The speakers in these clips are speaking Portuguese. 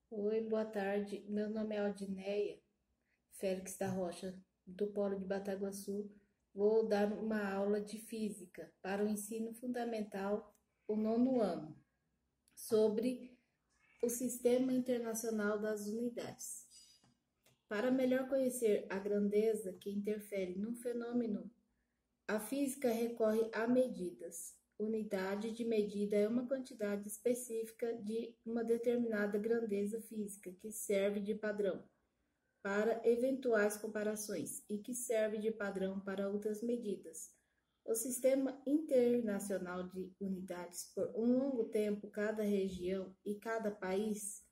Oi, boa tarde. Meu nome é Aldineia Félix da Rocha, do Polo de Bataguaçu. Vou dar uma aula de física para o ensino fundamental, o nono ano, sobre o Sistema Internacional das Unidades. Para melhor conhecer a grandeza que interfere num fenômeno, a física recorre a medidas. Unidade de medida é uma quantidade específica de uma determinada grandeza física que serve de padrão para eventuais comparações e que serve de padrão para outras medidas. O Sistema Internacional de Unidades, por um longo tempo, cada região e cada país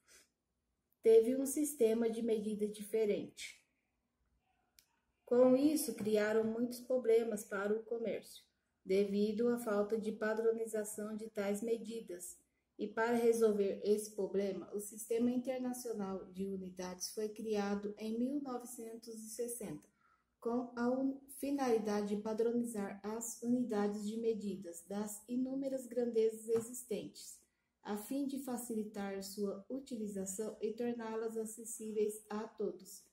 teve um sistema de medida diferente. Com isso, criaram muitos problemas para o comércio, devido à falta de padronização de tais medidas. E para resolver esse problema, o Sistema Internacional de Unidades foi criado em 1960, com a finalidade de padronizar as unidades de medidas das inúmeras grandezas existentes, a fim de facilitar sua utilização e torná-las acessíveis a todos.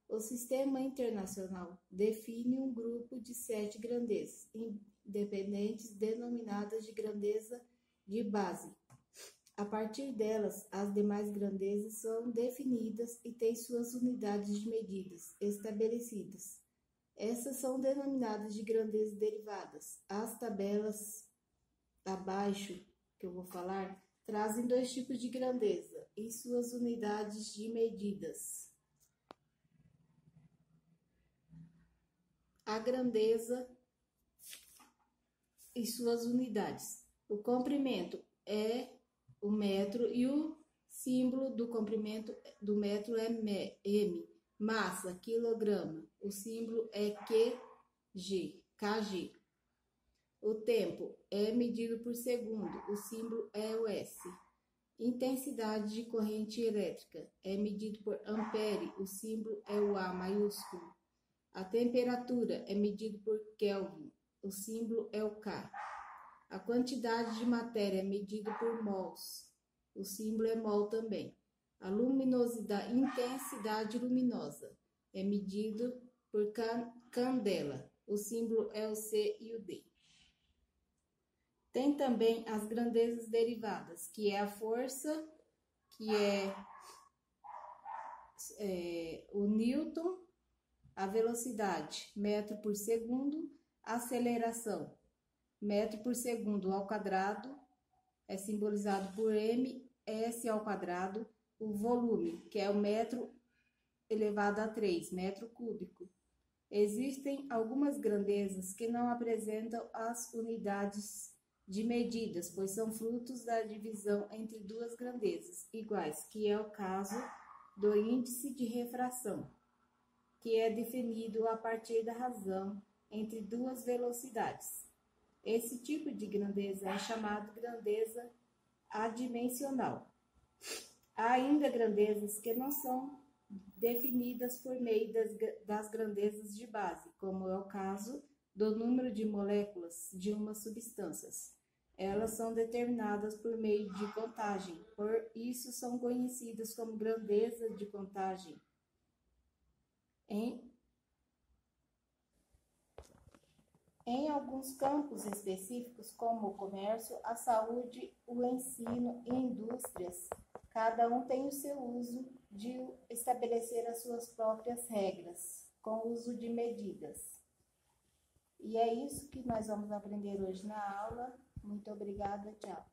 O Sistema Internacional define um grupo de 7 grandezas independentes denominadas de grandeza de base. A partir delas, as demais grandezas são definidas e têm suas unidades de medidas estabelecidas. Essas são denominadas de grandezas derivadas. As tabelas abaixo que eu vou falar trazem 2 tipos de grandeza e suas unidades de medidas. A grandeza e suas unidades. O comprimento é o metro e o símbolo do comprimento do metro é m. Massa, quilograma. O símbolo é kg. O tempo é medido por segundo. O símbolo é o S. Intensidade de corrente elétrica é medido por ampere. O símbolo é o A maiúsculo. A temperatura é medida por Kelvin. O símbolo é o K. A quantidade de matéria é medida por mols. O símbolo é mol também. A luminosidade, intensidade luminosa é medida por candela. O símbolo é o C e o D. Tem também as grandezas derivadas, que é a força, que é o Newton, a velocidade, metro por segundo, a aceleração, metro por segundo ao quadrado, é simbolizado por ms ao quadrado, o volume, que é o metro elevado a 3, metro cúbico. Existem algumas grandezas que não apresentam as unidades de medidas, pois são frutos da divisão entre duas grandezas iguais, que é o caso do índice de refração, que é definido a partir da razão entre duas velocidades. Esse tipo de grandeza é chamado grandeza adimensional. Há ainda grandezas que não são definidas por meio das grandezas de base, como é o caso do número de moléculas de uma substância. Elas são determinadas por meio de contagem, por isso são conhecidas como grandeza de contagem. Em alguns campos específicos, como o comércio, a saúde, o ensino e indústrias, cada um tem o seu uso de estabelecer as suas próprias regras, com o uso de medidas. E é isso que nós vamos aprender hoje na aula. Muito obrigada, tchau.